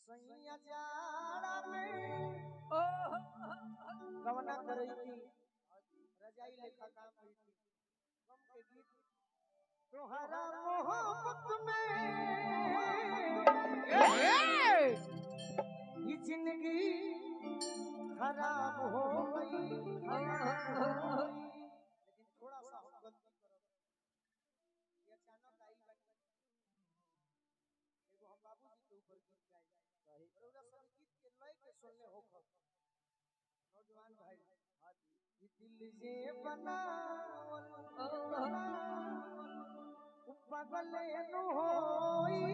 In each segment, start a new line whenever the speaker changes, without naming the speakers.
सैया जाड़ा में गवना कर रही थी, रजाई लेखा काम हुई थी, गम के गीत तोहरा मोहब्बत में ये जिंदगी खराब हो गई। लेकिन थोड़ा सा हम गलती करो, ये अचानक आई बात, एगो हम बाबूजी के ऊपर गीत गाए और उरा संगीत के लय के सुनने हो नौजवान भाई, ये दिल जे बनावल पागल नु होई,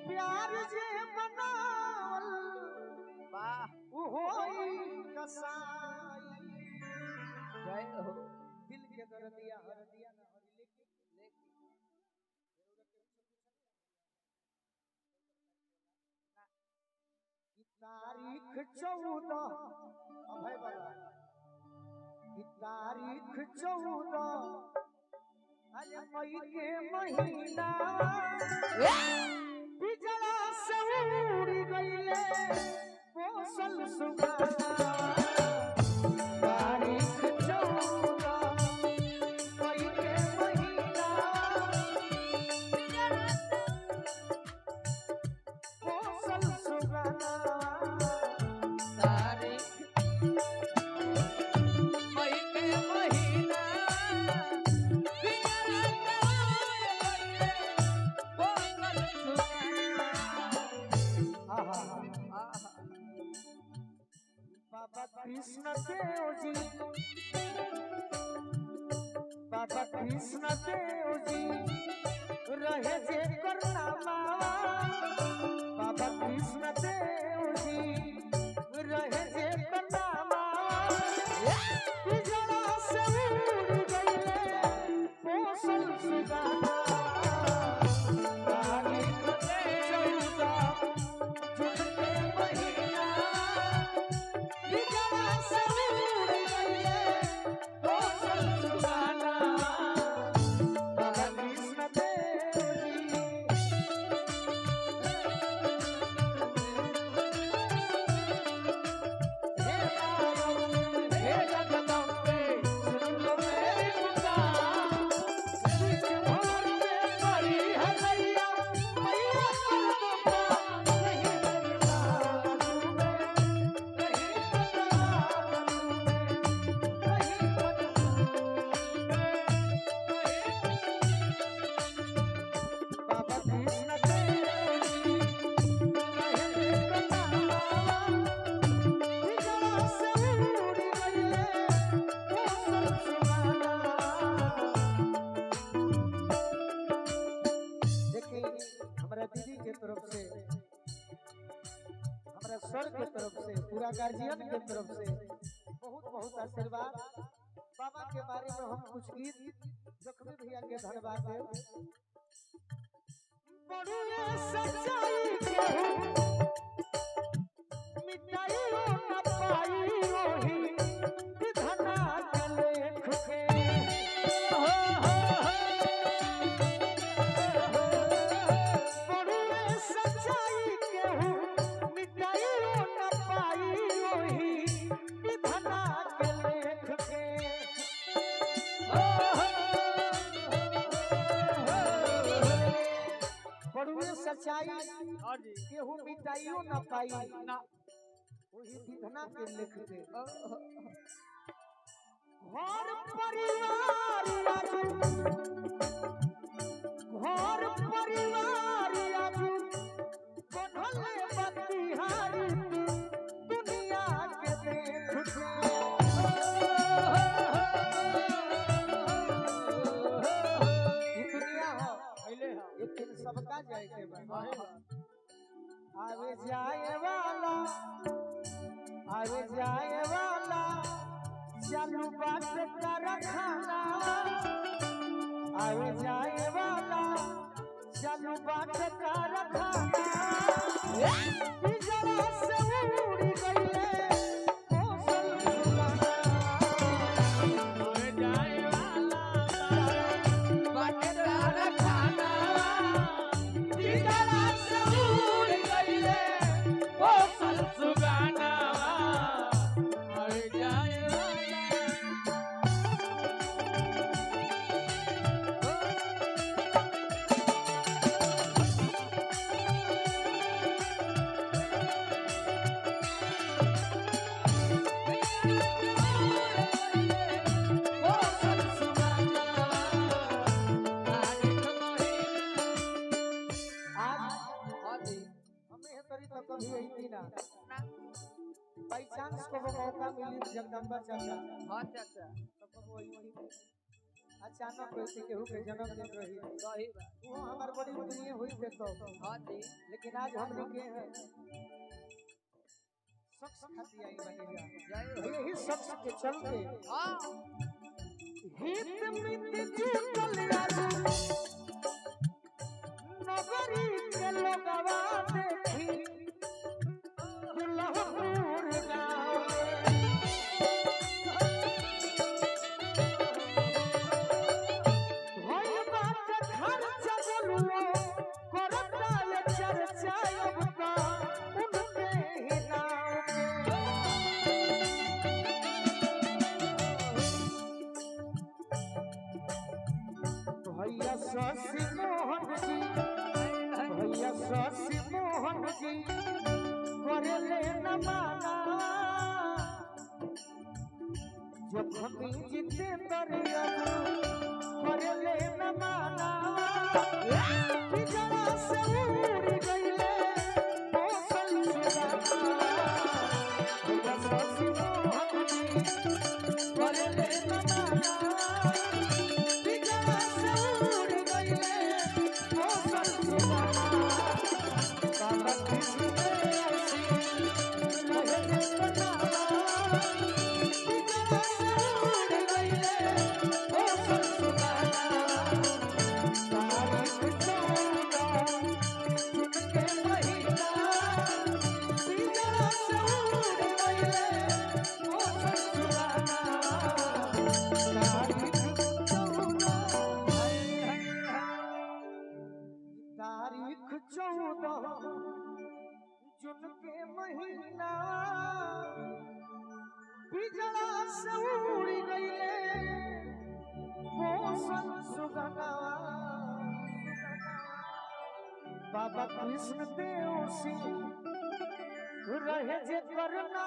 प्यार जे बनावल वाह होई कसाई। जय हो दिल के दर्दिया हर दिया ना हर लेके तारीख 14 अभय बाबा की तारीख 14 अरे मई के महीना बिजला से उड़ गईले पोसल सुगाना। तारीख 14 मई के महीना पोसल सुगाना। बाबा कृष्ण देव जी, बाबा कृष्ण देव जी रहे जे करना मावा। बाबा कृष्ण देव जी रहे जे करना मावा, बिजला से उड़ गईले पोसल सुगाना। दीदी के तरफ से, हमारे सर के तरफ से, पूरा गार्जियन के तरफ से बहुत बहुत आशीर्वाद। बाबा के बारे में हम कुछ गीत जख्मी भैया के धन्यवाद देव। बड़ुए सच्चाई के मिटाई न पाई ओही विधना के लेख के। सच्चाई केहू मिटाइयो न पाई ना, वही विधना के लिख दे। घर परिवार आजू, घर परिवार आजू बनले बतिहारी दुनिया के देख के। दुनिया हो पहले एक दिन सबका जाए के आवे जाए वाला, आवे जाए वाला चालू बात कारखाना। आवे जाए वाला चालू बात कारखाना, बिजला से उड़ गईले पोसल सुगाना। आवे जाए वाला बात कारखाना, बिजला भी आई ना बाई चांस को वो मौका मिली जगदम्बा चाचा
हां चाचा
तो वो आई अचानक कोई केहू के जन्मदिन रही
सही बात
वो हमार बड़ी प्रिय हुई थे तो
हां जी
लेकिन आज हमने के हैं शख्स खाती आई बनेगा यही शख्स के चलते
हां
हित मित जीतल आज नगरी के लोगवा देखी दुल्हपुर गाँव होई बात घर चलुओ करता ये चर्चा अब तो उनके ही नाम भैया शशि मोहन जी भैया शशि मोहन जी करे ले न माना जब हम जितेंद्र करे ले न माना जरा से उड़ गईले मौसम से भैया शशि मोहन जी करे ले न माना तारीख 14 जून के महीना बिजला से उड़ गईले मौसम सुगना बाबा कृष्ण देव सिंह रहे जे करना